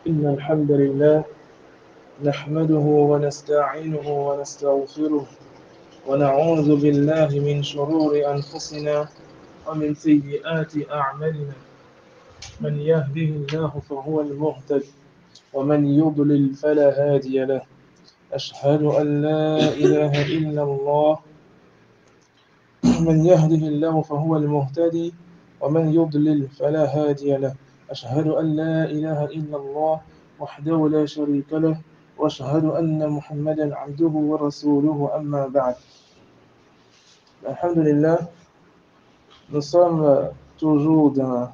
إن الحمد لله نحمده ونستعينه ونستغفره ونعوذ بالله من شرور أنفسنا ومن سيئات أعمالنا من يهده الله فهو المهتد ومن يضلل فلا هادي له أشهد أن لا إله إلا الله من يهده الله فهو المهتدي ومن يضلل فلا هادي له أشهد أن لا إله إلا الله وحده لا شريك له وأشهد أن محمدا عبده ورسوله أما بعد. Alhamdulillah, nous sommes toujours dans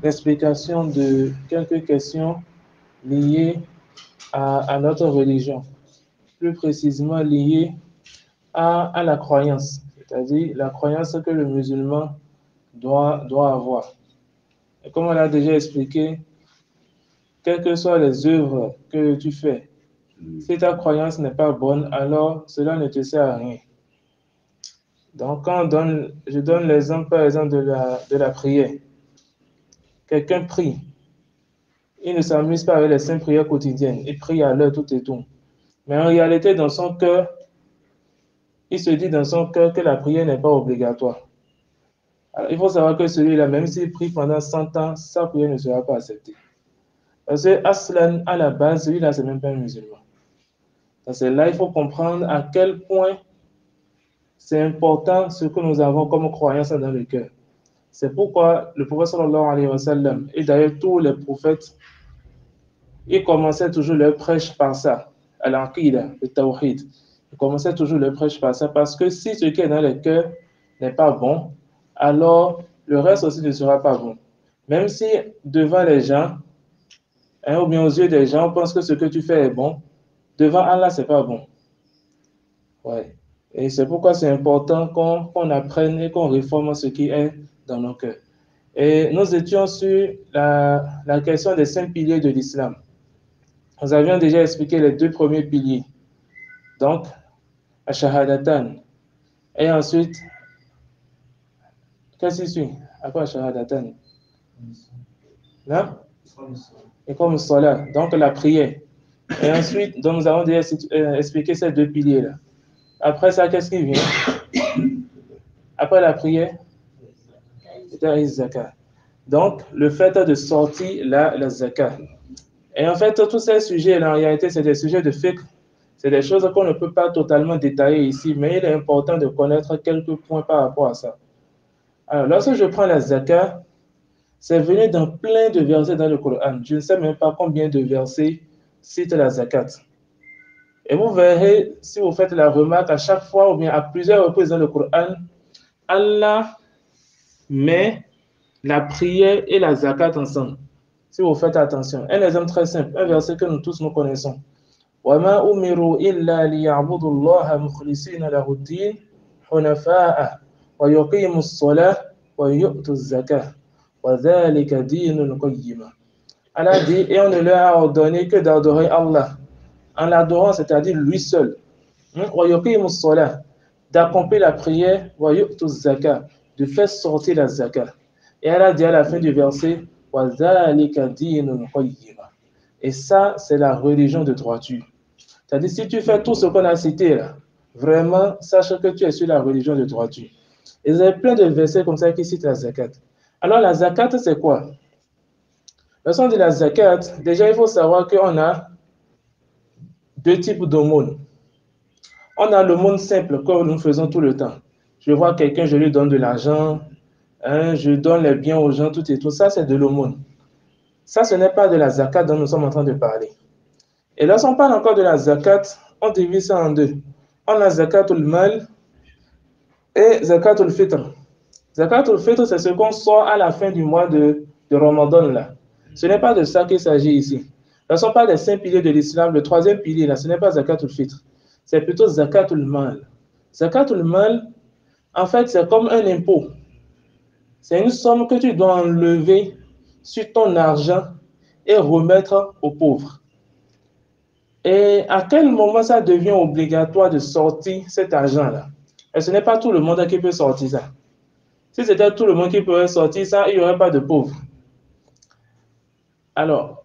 l'explication de quelques questions liées à notre religion, plus précisément liées à la croyance, c'est-à-dire la croyance que le musulman doit avoir. Et comme on l'a déjà expliqué, quelles que soient les œuvres que tu fais, si ta croyance n'est pas bonne, alors cela ne te sert à rien. Donc, je donne l'exemple, par exemple, de la prière. Quelqu'un prie. Il ne s'amuse pas avec les 5 prières quotidiennes. Il prie à l'heure tout et tout. Mais en réalité, dans son cœur, il se dit dans son cœur que la prière n'est pas obligatoire. Alors, il faut savoir que celui-là, même s'il prie pendant 100 ans, sa prière ne sera pas acceptée. Parce que Aslan, à la base, celui-là, c'est même pas un musulman. Parce que là, il faut comprendre à quel point c'est important ce que nous avons comme croyance dans le cœur. C'est pourquoi le prophète sallallahu alayhi wa sallam, et d'ailleurs tous les prophètes, ils commençaient toujours leur prêche par ça, à l'aqida, le tawhid. Ils commençaient toujours leur prêche par ça, parce que si ce qui est dans le cœur n'est pas bon, alors le reste aussi ne sera pas bon. Même si devant les gens, ou bien aux yeux des gens, on pense que ce que tu fais est bon, devant Allah, c'est pas bon. Ouais. Et c'est pourquoi c'est important qu'on apprenne et qu'on réforme ce qui est dans nos cœurs. Et nous étions sur la question des 5 piliers de l'islam. Nous avions déjà expliqué les 2 premiers piliers. Donc, Ashahadatan. Et ensuite, qu'est-ce qui suit après Ashahadatan? Là? Et comme Salah, donc la prière. Et ensuite, donc nous avons déjà expliqué ces 2 piliers-là. Après ça, qu'est-ce qui vient? Après la prière, c'est zakat. Donc, le fait de sortir la zakat. Et en fait, tous ces sujets-là, en réalité, c'est des sujets de fiqh. C'est des choses qu'on ne peut pas totalement détailler ici, mais il est important de connaître quelques points par rapport à ça. Alors, lorsque je prends la zakat, c'est venu dans plein de versets dans le Coran. Je ne sais même pas combien de versets citent la zakat. Et vous verrez, si vous faites la remarque, à chaque fois, ou bien à plusieurs reprises dans le Coran, Allah met la prière et la zakat ensemble. Si vous faites attention. Un exemple très simple, un verset que nous tous nous connaissons. وَمَا أُمِرُوا إِلَّا لِيَعْبُدُوا اللَّهَ مُخْلِصِينَ لَهُ الدِّينَ حُنَفَاءَ وَيُقِيمُوا الصَّلَاةَ وَيُؤْتُوا الزَّكَاةَ وَذَلِكَ دِينُ الْقَيِّمَةِ. Allah dit, et on ne leur a ordonné que d'adorer Allah, en l'adorant, c'est-à-dire lui seul. وَيُقِيمُوا الصَّلَاةَ, d'accomplir la prière, وَيُؤْتُوا الزَّكَاةَ, de faire sortir la zakat. Et Allah dit à la fin du verset, وَذَلِكَ دِينُ الْقَيِّمَةِ. Et ça, c'est la religion de droiture. C'est-à-dire, si tu fais tout ce qu'on a cité là, vraiment, sache que tu es sur la religion de droiture. Et il y a plein de versets comme ça qui citent la zakat. Alors, la zakat, c'est quoi? Lorsqu'on dit la zakat, déjà, il faut savoir qu'on a 2 types d'aumônes. On a l'aumône simple que nous faisons tout le temps. Je vois quelqu'un, je lui donne de l'argent, je donne les biens aux gens, tout et tout. Ça, c'est de l'aumône. Ça, ce n'est pas de la zakat dont nous sommes en train de parler. Et lorsqu'on parle encore de la zakat, on divise ça en 2. On a zakatul mal et zakatul fitr. Zakatul fitr, c'est ce qu'on sort à la fin du mois de Ramadan. Là. Ce n'est pas de ça qu'il s'agit ici. Lorsqu'on parle des 5 piliers de l'islam, le 3e pilier, là, ce n'est pas zakatul fitr. C'est plutôt zakatul mal. Zakatul mal, en fait, c'est comme un impôt. C'est une somme que tu dois enlever sur ton argent et remettre aux pauvres. Et à quel moment ça devient obligatoire de sortir cet argent-là? Et ce n'est pas tout le monde qui peut sortir ça. Si c'était tout le monde qui pouvait sortir ça, il n'y aurait pas de pauvres. Alors,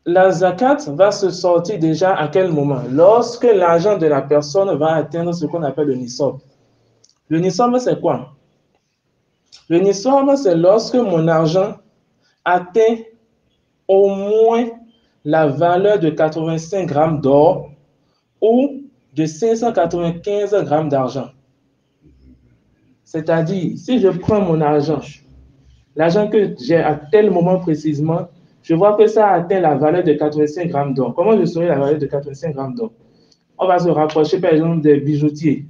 la zakat va se sortir déjà à quel moment? Lorsque l'argent de la personne va atteindre ce qu'on appelle le nisab. Le nisab, c'est quoi? Le nisab, c'est lorsque mon argent atteint au moins la valeur de 85 grammes d'or ou de 595 grammes d'argent. C'est-à-dire, si je prends mon argent, l'argent que j'ai à tel moment précisément, je vois que ça atteint la valeur de 85 grammes d'or. Comment je saurai la valeur de 85 grammes d'or? On va se rapprocher par exemple des bijoutiers.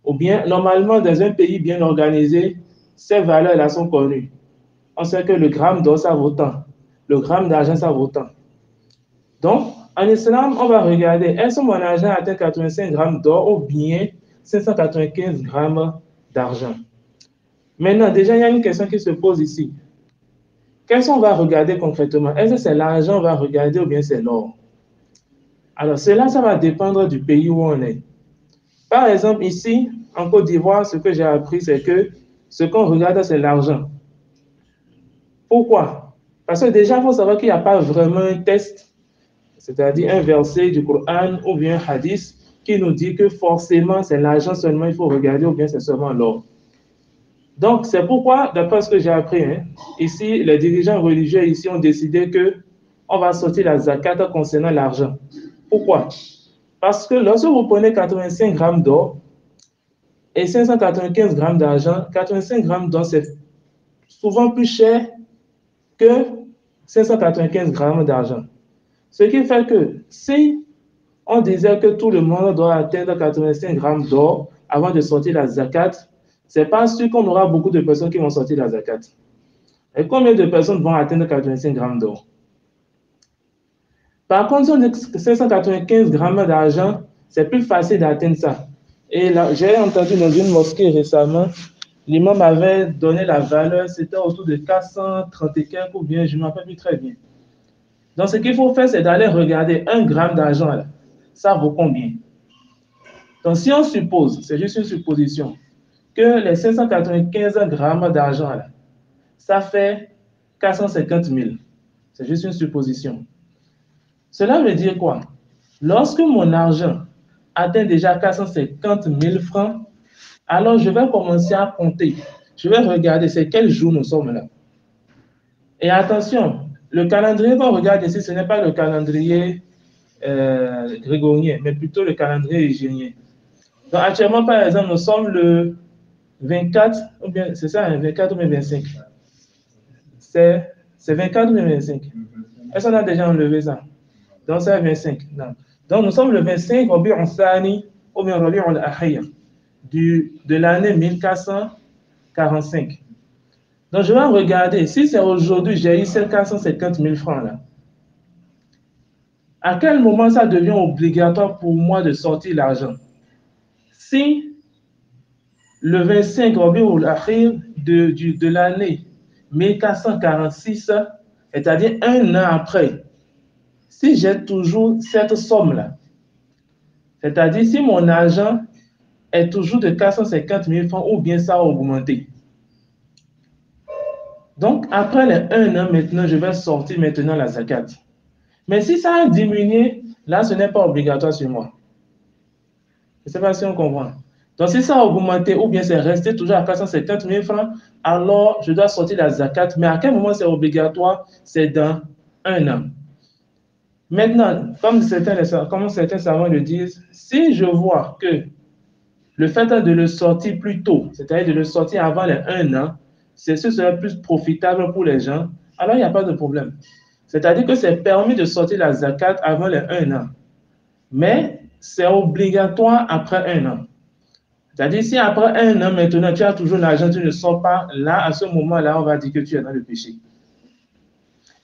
Ou bien, normalement, dans un pays bien organisé, ces valeurs-là sont connues. On sait que le gramme d'or, ça vaut tant. Le gramme d'argent, ça vaut tant. Donc, en islam, on va regarder, est-ce que mon argent atteint 85 grammes d'or ou bien 595 grammes d'argent? Maintenant, déjà, il y a une question qui se pose ici. Qu'est-ce qu'on va regarder concrètement? Est-ce que c'est l'argent qu'on va regarder ou bien c'est l'or? Alors, cela, ça va dépendre du pays où on est. Par exemple, ici, en Côte d'Ivoire, ce que j'ai appris, c'est que ce qu'on regarde, c'est l'argent. Pourquoi? Parce que déjà, il faut savoir qu'il n'y a pas vraiment un test, c'est-à-dire un verset du Coran ou bien un hadith qui nous dit que forcément, c'est l'argent seulement il faut regarder ou bien c'est seulement l'or. Donc, c'est pourquoi, d'après ce que j'ai appris, ici, les dirigeants religieux ici ont décidé que on va sortir la zakat concernant l'argent. Pourquoi? Parce que lorsque vous prenez 85 grammes d'or et 595 grammes d'argent, 85 grammes d'or, c'est souvent plus cher que 595 grammes d'argent. Ce qui fait que si on disait que tout le monde doit atteindre 85 grammes d'or avant de sortir la zakat, c'est pas sûr qu'on aura beaucoup de personnes qui vont sortir la zakat. Et combien de personnes vont atteindre 85 grammes d'or? Par contre, si on dit 595 grammes d'argent, c'est plus facile d'atteindre ça. Et là, j'ai entendu dans une mosquée récemment, l'imam avait donné la valeur, c'était autour de 430 et quelques, ou bien je ne me rappelle plus très bien. Donc, ce qu'il faut faire, c'est d'aller regarder 1 gramme d'argent, là. Ça vaut combien? Donc, si on suppose, c'est juste une supposition, que les 595 grammes d'argent, là, ça fait 450 000. C'est juste une supposition. Cela veut dire quoi? Lorsque mon argent atteint déjà 450 000 francs, alors je vais commencer à compter. Je vais regarder c'est quel jour nous sommes là. Et attention, le calendrier qu'on regarde ici, ce n'est pas le calendrier grégorien, mais plutôt le calendrier hégirien. Donc actuellement, par exemple, nous sommes le 24, ou bien c'est ça, 24 ou bien 25. C'est 24 ou bien 25. Est-ce qu'on a déjà enlevé ça? Donc c'est 25. Non. Donc nous sommes le 25 Rabi' al-Thani ou bien Rabi' al-Akhir de l'année 1445. Donc je vais regarder, si c'est aujourd'hui, j'ai eu ces 450 000 francs là. À quel moment ça devient obligatoire pour moi de sortir l'argent? Si le 25 Rabi' al-Akhir de l'année 1446, c'est-à-dire un an après, si j'ai toujours cette somme-là, c'est-à-dire si mon argent est toujours de 450 000 francs ou bien ça a augmenté. Donc, après les 1 an maintenant, je vais sortir maintenant la zakat. Mais si ça a diminué, là, ce n'est pas obligatoire sur moi. Je ne sais pas si on comprend. Donc, si ça a augmenté ou bien c'est resté toujours à 450 000 francs, alors je dois sortir la zakat. Mais à quel moment c'est obligatoire? C'est dans 1 an. Maintenant, comme certains savants le disent, si je vois que le fait de le sortir plus tôt, c'est-à-dire de le sortir avant les 1 an, c'est ce qui serait plus profitable pour les gens, alors il n'y a pas de problème. C'est-à-dire que c'est permis de sortir la zakat avant les 1 an. Mais c'est obligatoire après 1 an. C'est-à-dire si après 1 an, maintenant, tu as toujours l'argent, tu ne sors pas, là, à ce moment-là, on va dire que tu es dans le péché.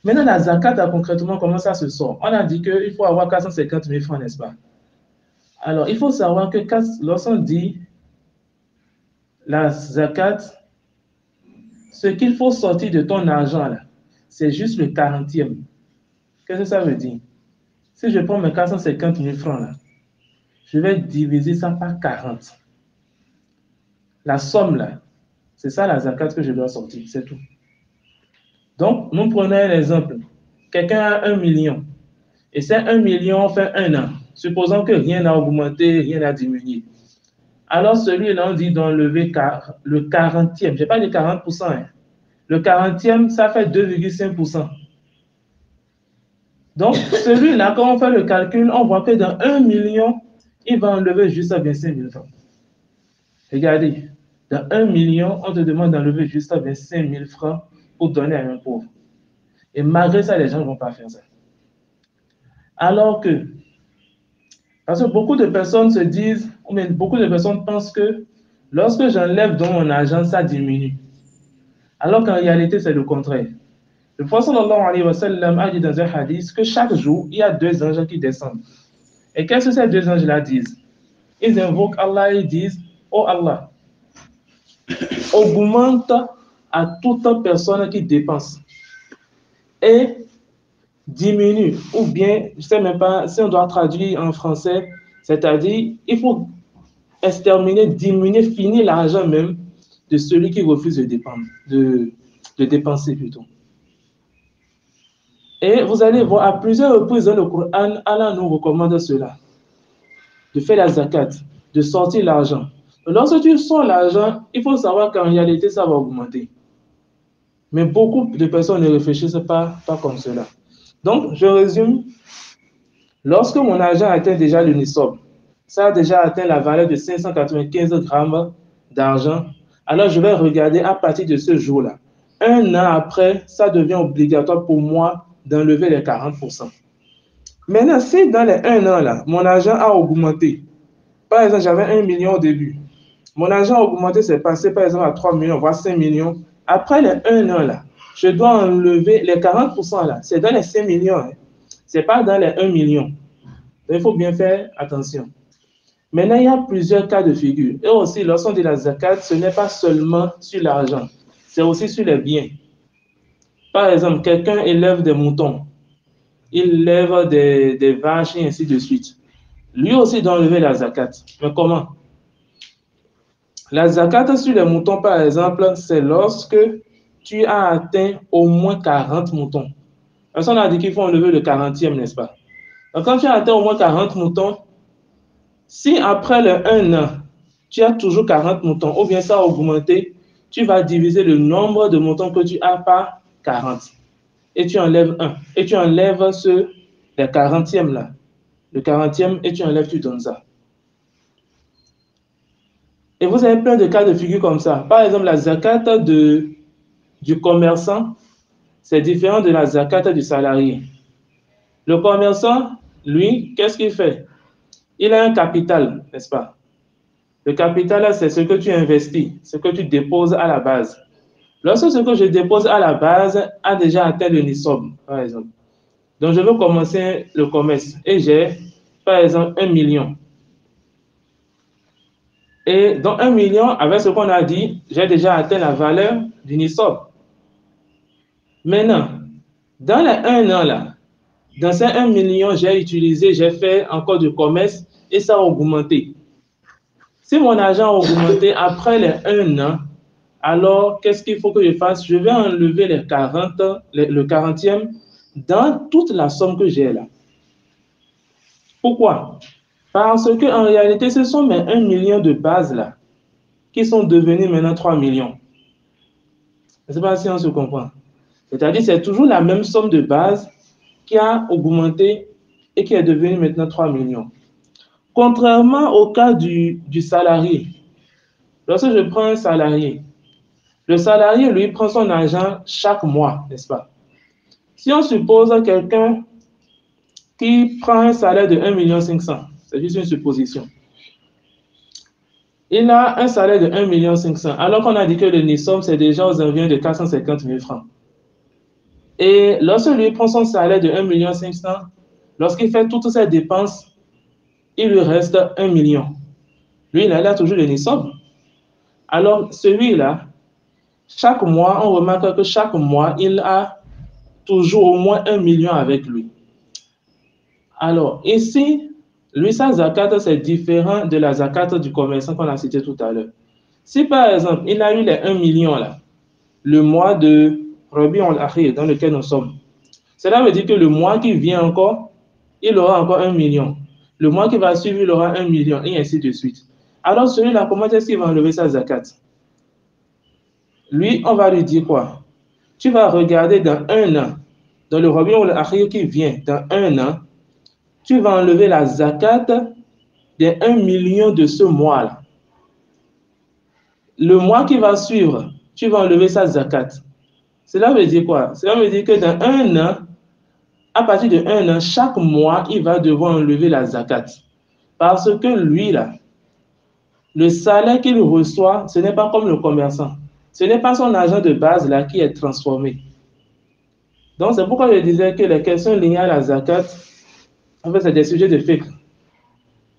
Maintenant, la zakat, concrètement, comment ça se sort? On a dit qu'il faut avoir 450 000 francs, n'est-ce pas? Alors, il faut savoir que lorsqu'on dit la zakat, ce qu'il faut sortir de ton argent, là, c'est juste le 40e. Qu'est-ce que ça veut dire? Si je prends mes 450 000 francs, là, je vais diviser ça par 40. La somme, là, c'est ça la zakat que je dois sortir, c'est tout. Donc, nous prenons l'exemple. quelqu'un a 1 million, et c'est 1 million fait 1 an, supposons que rien n'a augmenté, rien n'a diminué. Alors celui-là, on dit d'enlever le 40e, je n'ai pas dit 40%, hein. Le 40e, ça fait 2,5%. Donc, celui-là, quand on fait le calcul, on voit que dans 1 million, il va enlever juste 25 000 francs. Regardez, dans 1 million, on te demande d'enlever juste 25 000 francs pour donner à un pauvre. Et malgré ça, les gens ne vont pas faire ça. Alors que, parce que beaucoup de personnes se disent, ou bien beaucoup de personnes pensent que lorsque j'enlève dans mon argent, ça diminue. Alors qu'en réalité, c'est le contraire. Le prophète sallallahu alayhi wa sallam a dit dans un hadith que chaque jour, il y a 2 anges qui descendent. Et qu'est-ce que ces 2 anges-là disent? Ils invoquent Allah et disent, oh Allah, augmente à toute personne qui dépense et diminue, ou bien, je ne sais même pas si on doit traduire en français, c'est-à-dire, il faut exterminer, diminuer, finir l'argent même de celui qui refuse de dépenser plutôt. Et vous allez voir, à plusieurs reprises dans le Coran, Allah nous recommande cela, de faire la zakat, de sortir l'argent. Lorsque tu sors l'argent, il faut savoir qu'en réalité, ça va augmenter. Mais beaucoup de personnes ne réfléchissent pas comme cela. Donc, je résume. Lorsque mon argent atteint déjà le nisab, ça a déjà atteint la valeur de 595 grammes d'argent, alors je vais regarder à partir de ce jour-là. 1 an après, ça devient obligatoire pour moi d'enlever les 40%. Maintenant, si dans les 1 an, là, mon argent a augmenté, par exemple, j'avais 1 million au début, mon argent a augmenté, c'est passé par exemple à 3 millions, voire 5 millions. Après les 1 an, là, je dois enlever les 40% là, c'est dans les 5 millions, hein. Ce n'est pas dans les 1 million. Donc, il faut bien faire attention. Maintenant, il y a plusieurs cas de figure. Et aussi, lorsqu'on dit la zakat, ce n'est pas seulement sur l'argent, c'est aussi sur les biens. Par exemple, quelqu'un élève des moutons, il élève des vaches et ainsi de suite. Lui aussi doit enlever la zakat. Mais comment? La zakat sur les moutons, par exemple, c'est lorsque tu as atteint au moins 40 moutons. Parce qu'on a dit qu'il faut enlever le 40e, n'est-ce pas? Donc, quand tu as atteint au moins 40 moutons, si après le 1 an, tu as toujours 40 moutons, ou bien ça a augmenté, tu vas diviser le nombre de moutons que tu as par 40. Et tu enlèves 1. Et tu enlèves le 40e là. Le 40e, et tu enlèves, tu donnes ça. Et vous avez plein de cas de figure comme ça. Par exemple, la zakat du commerçant, c'est différent de la zakat du salarié. Le commerçant, lui, qu'est-ce qu'il fait? Il a un capital, n'est-ce pas? Le capital, c'est ce que tu investis, ce que tu déposes à la base. Lorsque ce que je dépose à la base a déjà atteint le nisab, par exemple, donc je veux commencer le commerce et j'ai, par exemple, 1 million. Et dans 1 million, avec ce qu'on a dit, j'ai déjà atteint la valeur du nisab. Maintenant, dans les 1 an là, dans ces 1 million, j'ai fait encore du commerce et ça a augmenté. Si mon argent a augmenté après les 1 an, alors qu'est-ce qu'il faut que je fasse? Je vais enlever le 40e dans toute la somme que j'ai là. Pourquoi? Parce qu'en réalité, ce sont mes 1 million de base là qui sont devenus maintenant 3 millions. Je ne sais pas si on se comprend. C'est-à-dire c'est toujours la même somme de base qui a augmenté et qui est devenue maintenant 3 millions. Contrairement au cas du salarié, lorsque je prends un salarié, le salarié, lui, prend son argent chaque mois, n'est-ce pas? Si on suppose quelqu'un qui prend un salaire de 1,5 million, c'est juste une supposition. Il a un salaire de 1,5 million, alors qu'on a dit que le NISOM, c'est déjà aux environs de 450 000 francs. Et lorsque lui prend son salaire de 1,5 million, lorsqu'il fait toutes ses dépenses, il lui reste 1 million. Lui, il a toujours le NISOM. Alors, celui-là, chaque mois, on remarque que chaque mois, il a toujours au moins 1 million avec lui. Alors, ici, lui, sa zakat, c'est différent de la zakat du commerçant qu'on a cité tout à l'heure. Si, par exemple, il a eu les 1 million là, le mois de Rabi al-Akhir dans lequel nous sommes, Cela veut dire que le mois qui vient encore, il aura encore 1 million. Le mois qui va suivre, il aura 1 million, et ainsi de suite. Alors celui-là, comment est-ce qu'il va enlever sa zakat? Lui, on va lui dire quoi? Tu vas regarder dans 1 an, dans le Rabiul Akhir qui vient, dans 1 an, tu vas enlever la zakat des 1 million de ce mois-là. Le mois qui va suivre, tu vas enlever sa zakat. Cela veut dire quoi? Cela veut dire que dans 1 an, à partir de 1 an, chaque mois, il va devoir enlever la zakat. Parce que lui, là, le salaire qu'il reçoit, ce n'est pas comme le commerçant. Ce n'est pas son argent de base là qui est transformé. Donc, c'est pourquoi je disais que les questions liées à la zakat, en fait, c'est des sujets de fiqh.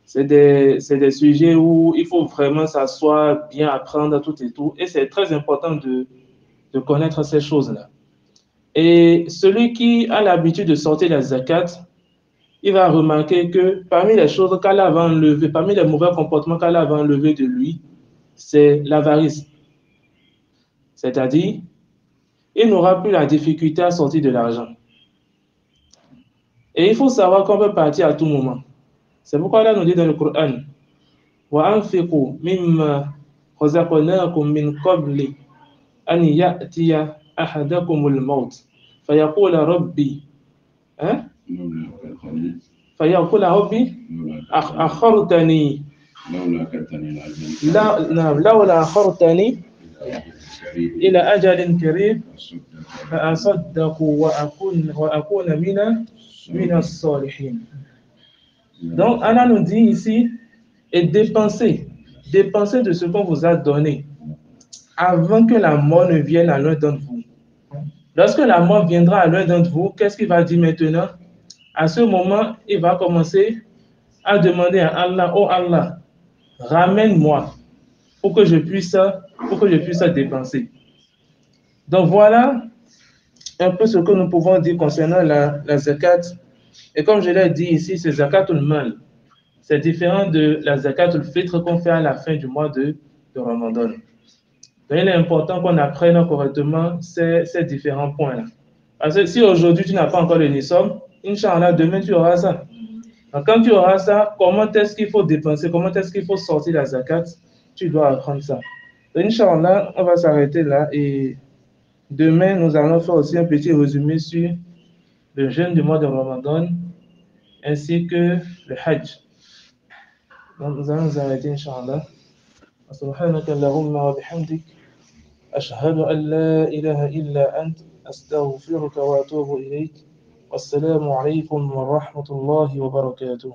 C'est des sujets où il faut vraiment s'asseoir, bien apprendre tout et tout. Et c'est très important de connaître ces choses-là. Et celui qui a l'habitude de sortir la zakat, il va remarquer que parmi les choses qu'Allah va enlever, parmi les mauvais comportements qu'Allah va enlever de lui, c'est l'avarice. C'est-à-dire, il n'aura plus la difficulté à sortir de l'argent. Et il faut savoir qu'on peut partir à tout moment. C'est pourquoi Allah nous dit dans le Coran, وَأَنْفِقُوا مِمَّا رَزَقْنَاكُم مِّن قَبْلِ أَنْ يَأْتِيَ أَحَدَكُمُ الْمَوْتُ فَيَقُولَ رَبِّي أَخَّرْتَنِي لولا أخرتني إلى أجل قريب فأصدق وأكون من الصالحين. Donc Allah nous dit ici, et dépensez de ce qu'on vous a donné avant que la mort ne vienne à l'un d'entre vous. Lorsque la mort viendra à l'un d'entre vous, qu'est-ce qu'il va dire maintenant? À ce moment, il va commencer à demander à Allah, oh Allah, ramène-moi pour que je puisse dépenser. Donc voilà un peu ce que nous pouvons dire concernant la zakat. Et comme je l'ai dit ici, c'est zakatul mal. C'est différent de la zakatul fitr qu'on fait à la fin du mois de Ramadan. Donc il est important qu'on apprenne correctement ces différents points-là. Parce que si aujourd'hui tu n'as pas encore le nisab, Inch'Allah, demain tu auras ça. Donc quand tu auras ça, comment est-ce qu'il faut dépenser, comment est-ce qu'il faut sortir la zakat, tu dois apprendre ça. Donc Inch'Allah, on va s'arrêter là et demain, nous allons faire aussi un petit résumé sur le jeûne du mois de Ramadan ainsi que le Hajj. Donc, nous allons nous arrêter, Inch'Allah. سبحانك اللهم وبحمدك أشهد أن لا إله إلا أنت أستغفرك وأتوب إليك والسلام عليكم ورحمة الله وبركاته.